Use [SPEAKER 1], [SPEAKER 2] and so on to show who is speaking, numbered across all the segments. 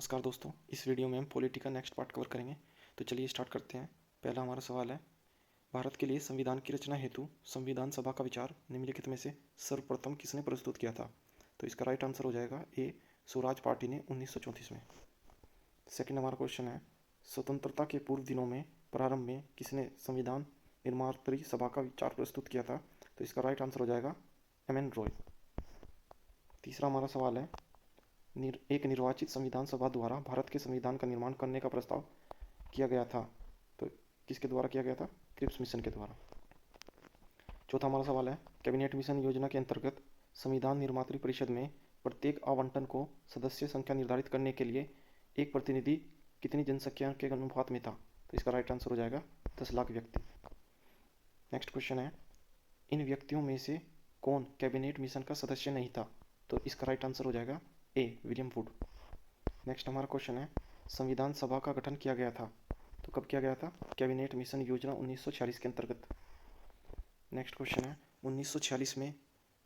[SPEAKER 1] नमस्कार दोस्तों, इस वीडियो में हम पॉलिटी का नेक्स्ट पार्ट कवर करेंगे। तो चलिए स्टार्ट करते हैं। पहला हमारा सवाल है, भारत के लिए संविधान की रचना हेतु संविधान सभा का विचार निम्नलिखित में से सर्वप्रथम किसने प्रस्तुत किया था? तो इसका राइट आंसर हो जाएगा ए, स्वराज पार्टी ने 1934 में। सेकंड हमारा क्वेश्चन है, स्वतंत्रता के पूर्व दिनों में प्रारंभ में किसने संविधान निर्मात्री सभा का विचार प्रस्तुत किया था? तो इसका राइट आंसर हो जाएगा एम.एन. रॉय। तीसरा हमारा सवाल है, एक निर्वाचित संविधान सभा द्वारा भारत के संविधान का निर्माण करने का प्रस्ताव किया गया था। तो किसके द्वारा किया गया था? क्रिप्स मिशन के द्वारा। चौथा हमारा सवाल है, कैबिनेट मिशन योजना के अंतर्गत संविधान निर्मात्री परिषद में प्रत्येक आवंटन को सदस्य संख्या निर्धारित करने के लिए एक प्रतिनिधि कितनी जनसंख्या के अनुपात में था? तो इसका राइट आंसर हो जाएगा 10 लाख व्यक्ति। नेक्स्ट क्वेश्चन है, इन व्यक्तियों में से कौन कैबिनेट मिशन का सदस्य नहीं था? तो इसका राइट आंसर हो जाएगा ए, विलियम वुड। नेक्स्ट हमारा क्वेश्चन है, संविधान सभा का गठन किया गया था। तो कब किया गया था? कैबिनेट मिशन योजना 1946 के अंतर्गत। नेक्स्ट क्वेश्चन है, 1946 में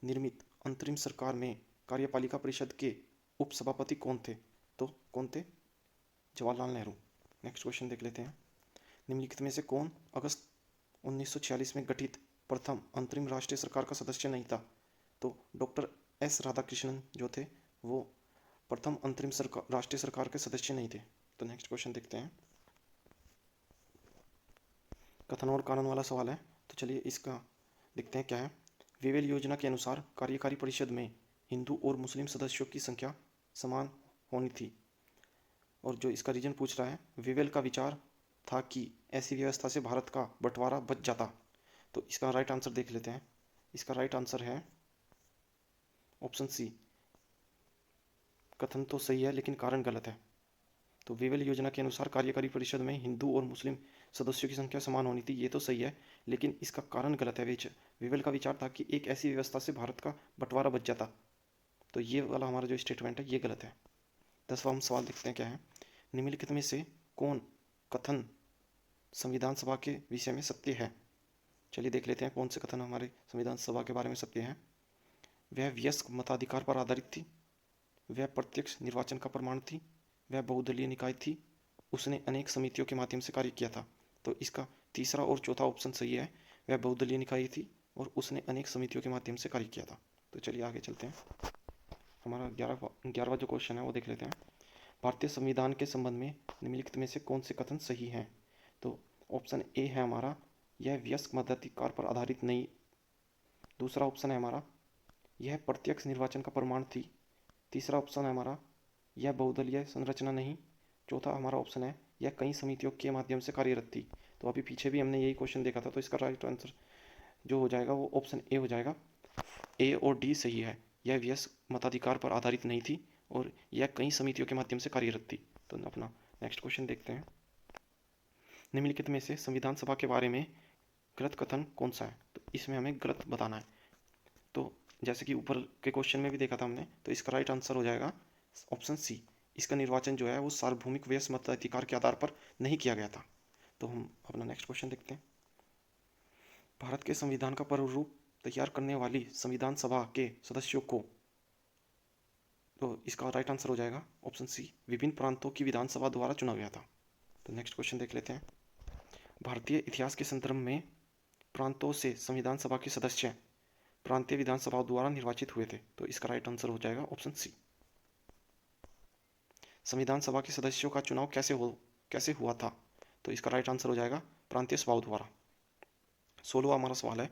[SPEAKER 1] निर्मित अंतरिम सरकार में कार्यपालिका परिषद के उपसभापति कौन थे? तो कौन थे? जवाहरलाल नेहरू। नेक्स्ट क्वेश्चन देख लेते हैं, निम्नलिखित में से कौन अगस्त 1946 में गठित प्रथम अंतरिम राष्ट्रीय सरकार का सदस्य नहीं था? तो डॉक्टर एस राधाकृष्णन जो थे वो प्रथम अंतरिम राष्ट्रीय सरकार के सदस्य नहीं थे। तो नेक्स्ट क्वेश्चन देखते हैं, कथन और कारण वाला सवाल है। तो चलिए इसका देखते हैं क्या है। वेवेल योजना के अनुसार कार्यकारी परिषद में हिंदू और मुस्लिम सदस्यों की संख्या समान होनी थी। और जो इसका रीजन पूछ रहा है, वेवेल का विचार था कि ऐसी व्यवस्था से भारत का बंटवारा बच जाता। तो इसका राइट आंसर देख लेते हैं। इसका राइट आंसर है ऑप्शन सी, कथन तो सही है लेकिन कारण गलत है। तो वेवेल योजना के अनुसार कार्यकारी परिषद में हिंदू और मुस्लिम सदस्यों की संख्या समान होनी थी, ये तो सही है, लेकिन इसका कारण गलत है। वेवेल का विचार था कि एक ऐसी व्यवस्था से भारत का बंटवारा बच जाता। तो ये वाला हमारा जो स्टेटमेंट है ये गलत है। 10वां हम सवाल देखते हैं क्या है, निम्नलिखित में से कौन कथन संविधान सभा के विषय में सत्य है? चलिए देख लेते हैं कौन से कथन हमारे संविधान सभा के बारे में सत्य है। वह वयस्क मताधिकार पर आधारित थी, वह प्रत्यक्ष निर्वाचन का प्रमाण थी, वह बहुदलीय निकाय थी, उसने अनेक समितियों के माध्यम से कार्य किया था। तो इसका तीसरा और चौथा ऑप्शन सही है, वह बहुदलीय निकाय थी और उसने अनेक समितियों के माध्यम से कार्य किया था। तो चलिए आगे चलते हैं। हमारा 11वां जो क्वेश्चन है वो देख लेते हैं, भारतीय संविधान के संबंध में निम्नलिखित में से कौन से कथन सही हैं? तो ऑप्शन ए है हमारा, यह वयस्क मताधिकार पर आधारित नहीं। दूसरा ऑप्शन है हमारा, यह प्रत्यक्ष निर्वाचन का प्रमाण थी। तीसरा ऑप्शन है हमारा, यह बहुदलीय संरचना नहीं। चौथा हमारा ऑप्शन है, यह कई समितियों के माध्यम से कार्यरत थी। तो अभी पीछे भी हमने यही क्वेश्चन देखा था, तो इसका राइट आंसर जो हो जाएगा वो ऑप्शन ए हो जाएगा। ए और डी सही है, यह वयस्क मताधिकार पर आधारित नहीं थी और यह कई समितियों के माध्यम से कार्यरत थी। तो अपना नेक्स्ट क्वेश्चन देखते हैं, निम्नलिखित में से संविधान सभा के बारे में गलत कथन कौन सा है? तो इसमें हमें गलत बताना है। तो जैसे कि ऊपर के क्वेश्चन में भी देखा था हमने, तो इसका राइट आंसर हो जाएगा ऑप्शन सी, इसका निर्वाचन जो है वो सार्वभौमिक वयस्क मताधिकार के आधार पर नहीं किया गया था। तो हम अपना नेक्स्ट क्वेश्चन देखते हैं, भारत के संविधान का प्रारूप तैयार करने वाली संविधान सभा के सदस्यों को, तो इसका राइट आंसर हो जाएगा ऑप्शन सी, विभिन्न प्रांतों की विधानसभा द्वारा चुना गया था। तो नेक्स्ट क्वेश्चन देख लेते हैं, भारतीय इतिहास के संदर्भ में प्रांतों से संविधान सभा के सदस्य प्रांतीय विधानसभाओं द्वारा निर्वाचित हुए थे। तो इसका राइट आंसर हो जाएगा ऑप्शन सी। संविधान सभा के सदस्यों का चुनाव कैसे हुआ था? तो इसका राइट आंसर हो जाएगा प्रांतीय सभाओं द्वारा। 16वां हमारा सवाल है,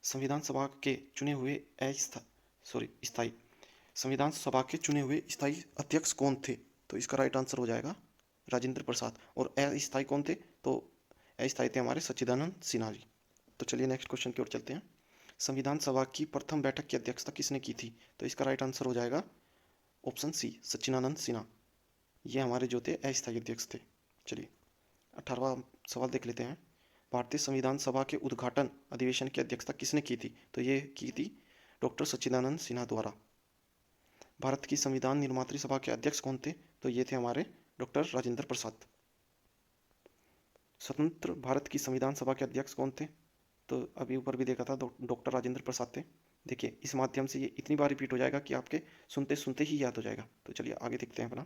[SPEAKER 1] संविधान सभा के चुने हुए स्थायी संविधान सभा के चुने हुए स्थायी अध्यक्ष कौन थे? तो इसका राइट आंसर हो जाएगा राजेंद्र प्रसाद। और अस्थायी कौन थे? तो अस्थायी थे हमारे सच्चिदानंद सिन्हा जी। तो चलिए नेक्स्ट क्वेश्चन की ओर चलते हैं, संविधान सभा की प्रथम बैठक की अध्यक्षता किसने की थी? तो इसका राइट आंसर हो जाएगा ऑप्शन सी, सच्चिदानंद सिन्हा। ये हमारे जो थे अस्थायी अध्यक्ष थे। चलिए 18वां सवाल देख लेते हैं, भारतीय संविधान सभा के उद्घाटन अधिवेशन की अध्यक्षता किसने की थी? तो ये की थी डॉक्टर सच्चिदानंद सिन्हा द्वारा। भारत की संविधान निर्मात्री सभा के अध्यक्ष कौन थे? तो ये थे हमारे डॉक्टर राजेंद्र प्रसाद। स्वतंत्र भारत की संविधान सभा के अध्यक्ष कौन थे? तो अभी ऊपर भी देखा था, डॉक्टर राजेंद्र प्रसाद थे। देखिए इस माध्यम से ये इतनी बार रिपीट हो जाएगा कि आपके सुनते सुनते ही याद हो जाएगा। तो चलिए आगे देखते हैं अपना,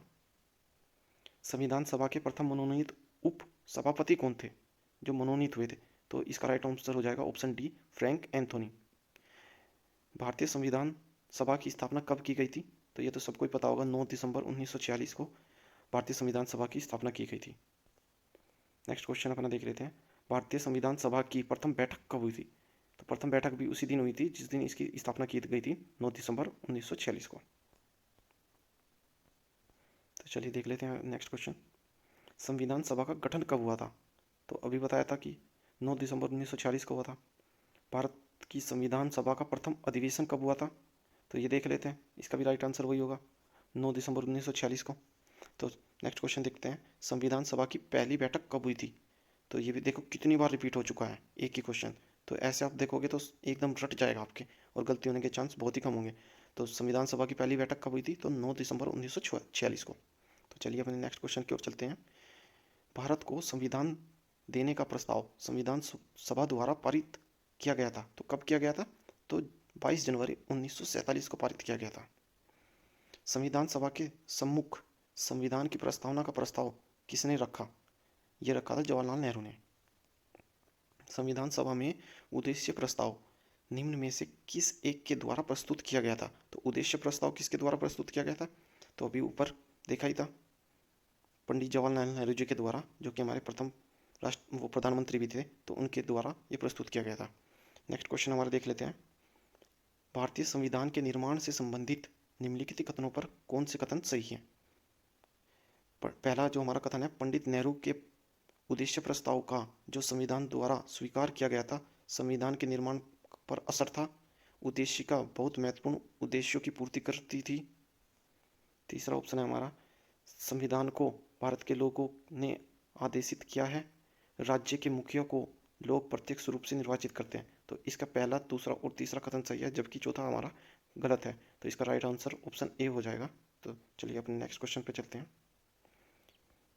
[SPEAKER 1] संविधान सभा के प्रथम मनोनीत उप सभापति कौन थे, जो मनोनीत हुए थे? तो इसका राइट आंसर हो जाएगा ऑप्शन डी, फ्रैंक एंथोनी। भारतीय संविधान सभा की स्थापना कब की गई थी? तो ये तो सबको ही पता होगा, 9 दिसंबर 1946 को भारतीय संविधान सभा की स्थापना की गई थी। नेक्स्ट क्वेश्चन अपना देख लेते हैं, भारतीय संविधान सभा की प्रथम बैठक कब हुई थी? तो प्रथम बैठक भी उसी दिन हुई थी जिस दिन इसकी स्थापना की गई थी, 9 दिसंबर 1946 को। तो चलिए देख लेते हैं नेक्स्ट क्वेश्चन, संविधान सभा का गठन कब हुआ था? तो अभी बताया था कि 9 दिसंबर 1946 को हुआ था। भारत की संविधान सभा का प्रथम अधिवेशन कब हुआ था? तो ये देख लेते हैं, इसका भी राइट आंसर वही होगा, 9 दिसंबर 1946 को। तो नेक्स्ट क्वेश्चन देखते हैं, संविधान सभा की पहली बैठक कब हुई थी? तो ये भी देखो कितनी बार रिपीट हो चुका है एक ही क्वेश्चन, तो ऐसे आप देखोगे तो एकदम रट जाएगा आपके और गलती होने के चांस बहुत ही कम होंगे। तो संविधान सभा की पहली बैठक कब हुई थी? तो 9 दिसंबर 1946 को। तो चलिए अपने नेक्स्ट क्वेश्चन की ओर चलते हैं, भारत को संविधान देने का प्रस्ताव संविधान सभा द्वारा पारित किया गया था, तो कब किया गया था? तो 22 जनवरी 1947 को पारित किया गया था। संविधान सभा के सम्मुख संविधान की प्रस्तावना का प्रस्ताव किसने रखा? ये रखा था जवाहरलाल नेहरू ने। संविधान सभा में उद्देश्य प्रस्ताव निम्न में से किस एक के द्वारा प्रस्तुत किया गया था? तो उद्देश्य प्रस्ताव किसके द्वारा प्रस्तुत किया गया था? तो अभी ऊपर देखा ही था, पंडित जवाहरलाल नेहरू जी के द्वारा, जो कि हमारे प्रथम वो प्रधानमंत्री भी थे, तो उनके द्वारा ये प्रस्तुत किया गया था। नेक्स्ट क्वेश्चन हमारा देख लेते हैं, भारतीय संविधान के निर्माण से संबंधित निम्नलिखित कथनों पर कौन से कथन सही है? पहला जो हमारा कथन है, पंडित नेहरू के उद्देश्य प्रस्ताव का जो संविधान द्वारा स्वीकार किया गया था, संविधान के निर्माण पर असर था, उद्देश्य का बहुत महत्वपूर्ण उद्देश्यों की पूर्ति करती थी। तीसरा ऑप्शन है हमारा, संविधान को भारत के लोगों ने आदेशित किया है, राज्य के मुखिया को लोग प्रत्यक्ष रूप से निर्वाचित करते हैं। तो इसका पहला, दूसरा और तीसरा कथन सही है, जबकि चौथा हमारा गलत है। तो इसका राइट आंसर ऑप्शन ए हो जाएगा। तो चलिए अपने नेक्स्ट क्वेश्चन पे चलते हैं,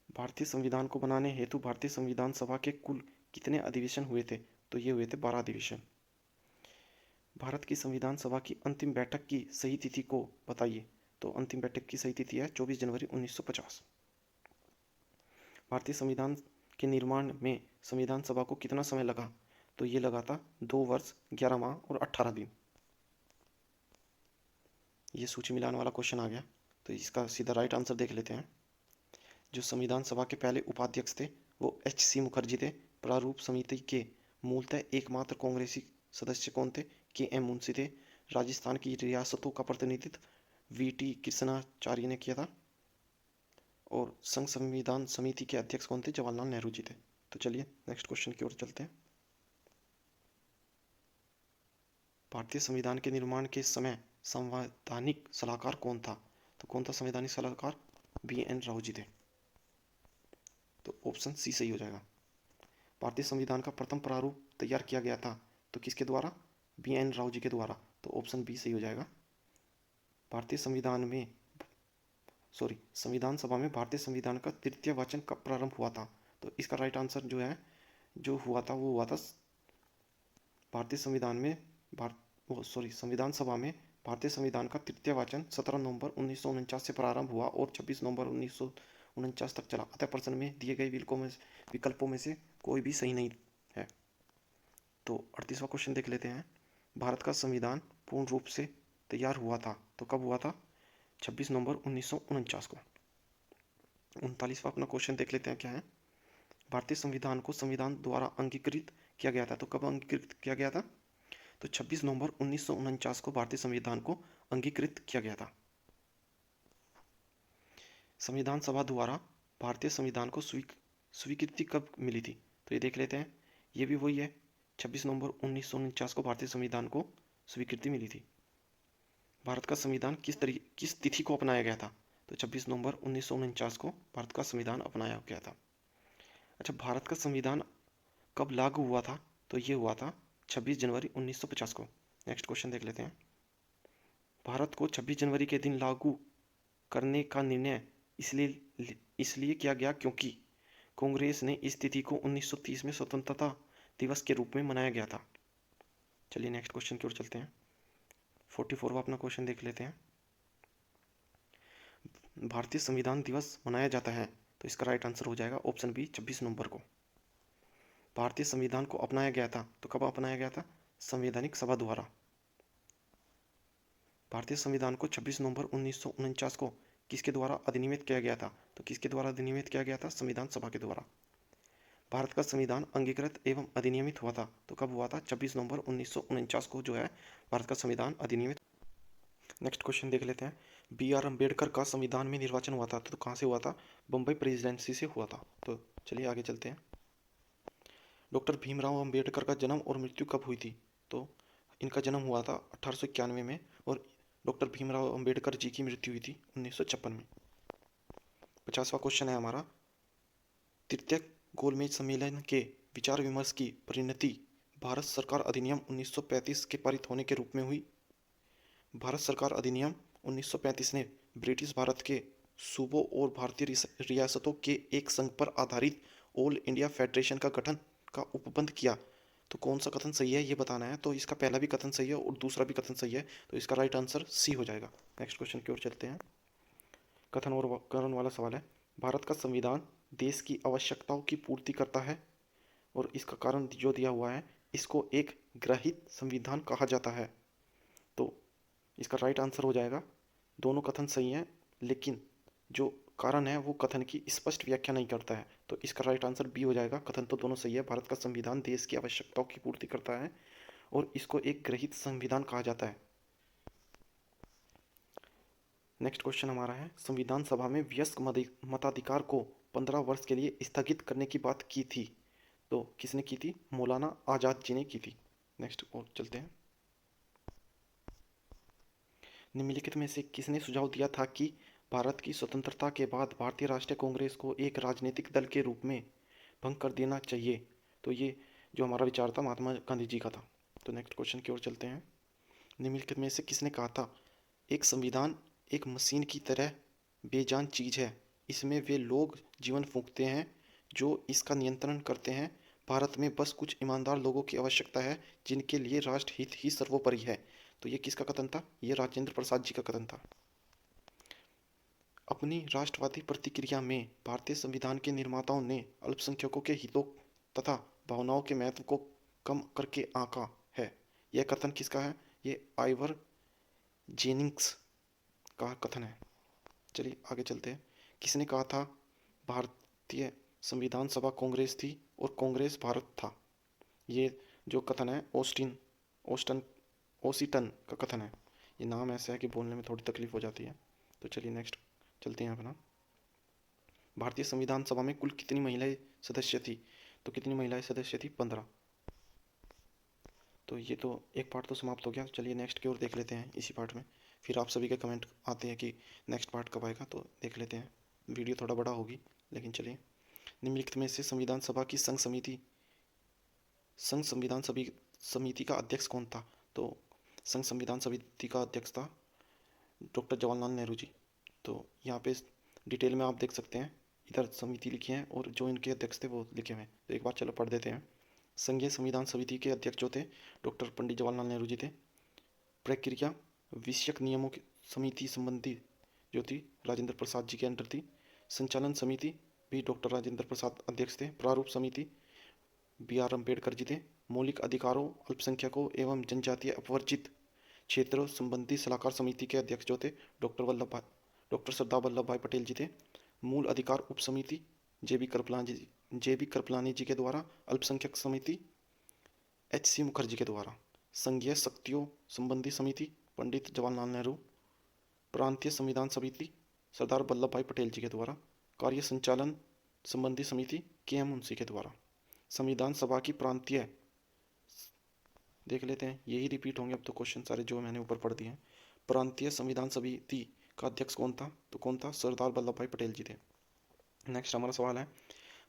[SPEAKER 1] भारतीय संविधान को बनाने हेतु भारतीय संविधान सभा के कुल कितने अधिवेशन हुए थे? तो ये हुए थे 12 अधिवेशन। भारत की संविधान सभा की अंतिम बैठक की सही तिथि को बताइए। तो अंतिम बैठक की सही तिथि है 24 जनवरी 1950। भारतीय संविधान के निर्माण में संविधान सभा को कितना समय लगा? तो ये लगा था 2 वर्ष 11 माह और 18 दिन। ये सूची मिलान वाला क्वेश्चन आ गया, तो इसका सीधा राइट आंसर देख लेते हैं। जो संविधान सभा के पहले उपाध्यक्ष थे वो एच.सी. मुखर्जी थे। प्रारूप समिति के मूलतः एकमात्र कांग्रेसी सदस्य कौन थे? के.एम. मुंशी थे। राजस्थान की रियासतों का प्रतिनिधित्व वी.टी. कृष्णाचार्य ने किया था। और संघ संविधान समिति के अध्यक्ष कौन थे? जवाहरलाल नेहरू जी थे। तो चलिए नेक्स्ट क्वेश्चन की ओर चलते हैं, भारतीय संविधान के निर्माण के समय संवैधानिक सलाहकार कौन था? तो कौन था संवैधानिक सलाहकार? बी.एन. राव जी थे। तो ऑप्शन सी सही हो जाएगा। भारतीय संविधान का प्रथम प्रारूप तैयार किया गया था, तो किसके द्वारा? बी.एन. राव जी के द्वारा। तो ऑप्शन बी सही हो जाएगा। भारतीय संविधान सभा में भारतीय संविधान का तृतीय वाचन कब प्रारंभ हुआ था? तो इसका राइट आंसर जो है, जो हुआ था वो हुआ था भारतीय संविधान में संविधान सभा में भारतीय संविधान का तृतीय वाचन 17 नवंबर 1949 से प्रारंभ हुआ और 26 नवंबर 1949 तक चला। अतः प्रश्न में दिए गए विकल्पों में से कोई भी सही नहीं है। तो 38वां क्वेश्चन देख लेते हैं, भारत का संविधान पूर्ण रूप से तैयार हुआ था, तो कब हुआ था? 26 नवंबर 1949 को। 39वां अपना क्वेश्चन देख लेते हैं, क्या है? भारतीय संविधान को संविधान द्वारा अंगीकृत किया गया था, तो कब अंगीकृत किया गया था? तो 26 नवंबर 1949 को भारतीय संविधान को अंगीकृत किया गया था। संविधान सभा द्वारा भारतीय संविधान को स्वीकृति कब मिली थी? तो ये देख लेते हैं, ये भी वही है, 26 नवंबर 1949 को भारतीय संविधान को स्वीकृति मिली थी। भारत का संविधान किस तिथि को अपनाया गया था? तो 26 नवंबर 1949 को भारत का संविधान अपनाया गया था। अच्छा, भारत का संविधान कब लागू हुआ था? तो ये हुआ था 26 जनवरी 1950 को। नेक्स्ट क्वेश्चन देख लेते हैं, भारत को 26 जनवरी के दिन लागू करने का निर्णय इसलिए किया गया क्योंकि कांग्रेस ने इस तिथि को 1930 में स्वतंत्रता दिवस के रूप में मनाया गया था। चलिए नेक्स्ट क्वेश्चन की ओर चलते हैं, 44वां अपना क्वेश्चन देख लेते हैं, भारतीय संविधान दिवस मनाया जाता है, तो तो इसका राइट आंसर हो जाएगा ऑप्शन बी 26 नवंबर को। भारतीय संविधान को अपनाया गया था, तो कब अपनाया गया था? संवैधानिक सभा द्वारा। भारतीय संविधान को 26 नवंबर 1949 को किसके द्वारा अधिनियमित किया गया था? तो किसके द्वारा अधिनियमित किया गया था? संविधान सभा के द्वारा। भारत का संविधान अंगीकृत एवं अधिनियमित हुआ था, तो कब हुआ था? 26 नवंबर 1949 को जो है भारत का संविधान अधिनियमित। नेक्स्ट क्वेश्चन देख लेते हैं। बी आर अम्बेडकर का संविधान में निर्वाचन हुआ था, तो कहाँ से हुआ था? बम्बई प्रेसिडेंसी से हुआ था। तो चलिए आगे चलते हैं। डॉक्टर भीमराव अम्बेडकर का जन्म और मृत्यु कब हुई थी? तो इनका जन्म हुआ था 1891 में और डॉक्टर भीमराव अम्बेडकर जी की मृत्यु हुई थी 1956 में। 50वां क्वेश्चन है हमारा। तृतीय गोलमेज सम्मेलन के विचार विमर्श की परिणति भारत सरकार अधिनियम 1935 के पारित होने के रूप में हुई। भारत सरकार अधिनियम 1935 ने ब्रिटिश भारत के सूबों और भारतीय रियासतों के एक संघ पर आधारित ऑल इंडिया फेडरेशन का गठन का उपबंध किया। तो कौन सा कथन सही है ये बताना है। तो इसका पहला भी कथन सही है और दूसरा भी कथन सही है, तो इसका राइट आंसर सी हो जाएगा। नेक्स्ट क्वेश्चन की ओर चलते हैं। कथन और करण वाला सवाल है। भारत का संविधान देश की आवश्यकताओं की पूर्ति करता है और इसका कारण जो दिया हुआ है, इसको एक ग्रहित संविधान कहा जाता है। तो इसका राइट आंसर हो जाएगा, दोनों कथन सही हैं लेकिन जो कारण है वो कथन की स्पष्ट व्याख्या नहीं करता है। तो इसका राइट आंसर बी हो जाएगा। कथन तो दोनों सही है। भारत का संविधान देश की आवश्यकताओं की पूर्ति करता है और इसको एक ग्रहित संविधान कहा जाता है। नेक्स्ट क्वेश्चन हमारा है। संविधान सभा में वयस्क मताधिकार को 15 वर्ष के लिए स्थगित करने की बात की थी, तो किसने की थी? मौलाना आजाद जी ने की थी। नेक्स्ट और चलते हैं। निम्नलिखित में से किसने सुझाव दिया था कि भारत की स्वतंत्रता के बाद भारतीय राष्ट्रीय कांग्रेस को एक राजनीतिक दल के रूप में भंग कर देना चाहिए? तो ये जो हमारा विचार था महात्मा गांधी जी का था। तो नेक्स्ट क्वेश्चन की ओर चलते हैं। निम्नलिखित में से किसने कहा था एक संविधान एक मशीन की तरह बेजान चीज है, इसमें वे लोग जीवन फूंकते हैं जो इसका नियंत्रण करते हैं। भारत में बस कुछ ईमानदार लोगों की आवश्यकता है जिनके लिए राष्ट्र हित ही सर्वोपरि है। तो ये किसका कथन था? ये राजेंद्र प्रसाद जी का कथन था। अपनी राष्ट्रवादी प्रतिक्रिया में भारतीय संविधान के निर्माताओं ने अल्पसंख्यकों के हितों तथा भावनाओं के महत्व को कम करके आंका है। यह कथन किसका है? ये आइवर जेनिंग्स का कथन है। चलिए आगे चलते हैं। किसने कहा था भारतीय संविधान सभा कांग्रेस थी और कांग्रेस भारत था? ये जो कथन है ओस्टन ओसीटन का कथन है। ये नाम ऐसा है कि बोलने में थोड़ी तकलीफ हो जाती है। तो चलिए नेक्स्ट चलते हैं अपना। भारतीय संविधान सभा में कुल कितनी महिलाएं सदस्य थी? तो कितनी महिलाएं सदस्य थी? 15। तो ये तो एक पार्ट तो समाप्त हो गया। चलिए नेक्स्ट की ओर देख लेते हैं इसी पार्ट में। फिर आप सभी के कमेंट आते हैं कि नेक्स्ट पार्ट कब आएगा, तो देख लेते हैं। वीडियो थोड़ा बड़ा होगी लेकिन चलिए। निम्नलिखित में से संविधान सभा की संघ संविधान समिति का अध्यक्ष कौन था? तो संघ संविधान समिति का अध्यक्ष था डॉक्टर जवाहरलाल नेहरू जी। तो यहाँ पे डिटेल में आप देख सकते हैं, इधर समिति लिखी है और जो इनके अध्यक्ष थे वो लिखे हुए हैं। तो एक बार चलो पढ़ देते हैं। संघीय संविधान समिति के अध्यक्ष जो थे डॉक्टर पंडित जवाहरलाल नेहरू जी थे। प्रक्रिया विषयक नियमों की समिति संबंधी जो थी राजेंद्र प्रसाद जी के अंडर थी। संचालन समिति भी डॉक्टर राजेंद्र प्रसाद अध्यक्ष थे। प्रारूप समिति बी आर अम्बेडकर जी थे। मौलिक अधिकारों अल्पसंख्यकों एवं जनजातीय अपवर्जित क्षेत्रों संबंधी सलाहकार समिति के अध्यक्ष जो थे डॉक्टर सरदार वल्लभ भाई पटेल जी थे। मूल अधिकार उप समिति जे बी कृपलानी जी के द्वारा। अल्पसंख्यक समिति एच सी मुखर्जी के द्वारा। संघीय शक्तियों संबंधी समिति पंडित जवाहरलाल नेहरू। प्रांतीय संविधान समिति सरदार वल्लभ भाई पटेल जी के द्वारा। कार्य संचालन संबंधी समिति के एम मुंशी के द्वारा। संविधान सभा की प्रांतीय देख लेते हैं, यही रिपीट होंगे अब तो क्वेश्चन सारे जो मैंने ऊपर पढ़ दिए हैं। प्रांतीय संविधान समिति का अध्यक्ष कौन था? तो कौन था? सरदार वल्लभ भाई पटेल जी थे। नेक्स्ट हमारा सवाल है,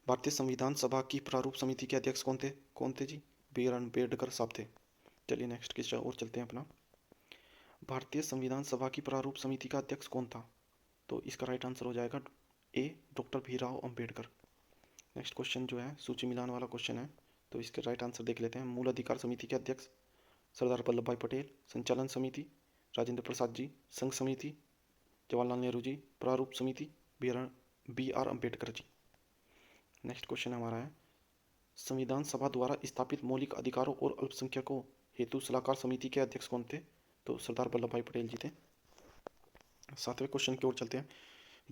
[SPEAKER 1] भारतीय संविधान सभा की प्रारूप समिति के अध्यक्ष कौन थे जी? बी आर अम्बेडकर साहब थे। चलिए नेक्स्ट की और चलते हैं अपना। भारतीय संविधान सभा की प्रारूप समिति का अध्यक्ष कौन था? तो इसका राइट आंसर हो जाएगा A doctor Bhimrao Ambedkar. Next question जो है सूची मिलान वाला क्वेश्चन है, तो इसके राइट आंसर देख लेते हैं। मूल अधिकार समिति के अध्यक्ष सरदार वल्लभ भाई पटेल। संचालन समिति राजेंद्र प्रसाद जी। संघ समिति जवाहरलाल नेहरू जी। प्रारूप समिति B R Ambedkar ji. Next question हमारा है, संविधान सभा द्वारा स्थापित मौलिक अधिकारों और अल्पसंख्यकों हेतु सलाहकार समिति के अध्यक्ष कौन थे? तो सरदार वल्लभ भाई पटेल जी थे। 7वें क्वेश्चन की ओर चलते हैं।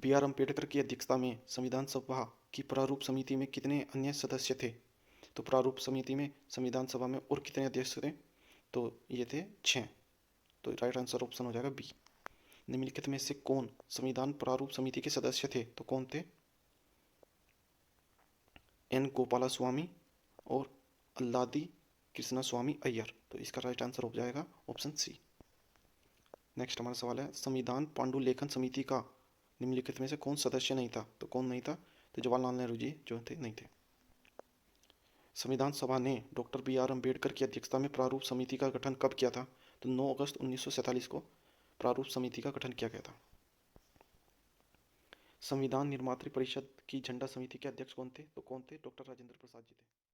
[SPEAKER 1] बी आर अम्बेडकर की अध्यक्षता में संविधान सभा की प्रारूप समिति में कितने अन्य सदस्य थे? तो प्रारूप समिति में संविधान सभा में और कितने अध्यक्ष थे? तो ये थे 6। तो राइट आंसर ऑप्शन हो जाएगा बी। निम्नलिखित में से कौन संविधान प्रारूप समिति के सदस्य थे? तो कौन थे? एन गोपाला स्वामी और अल्लादी कृष्णा स्वामी अय्यर। तो इसका राइट आंसर हो जाएगा ऑप्शन सी। नेक्स्ट हमारा सवाल है, संविधान पांडुलेखन समिति का निम्नलिखित में से कौन सदस्य नहीं था? तो कौन नहीं था? तो जवाहरलाल नेहरू जी जो थे नहीं थे। संविधान सभा ने डॉक्टर बी आर अम्बेडकर की अध्यक्षता में प्रारूप समिति का गठन कब किया था? तो 9 अगस्त 1947 को प्रारूप समिति का गठन किया गया था। संविधान निर्मात्री परिषद की झंडा समिति के अध्यक्ष कौन थे? तो कौन थे? डॉक्टर राजेंद्र प्रसाद जी थे।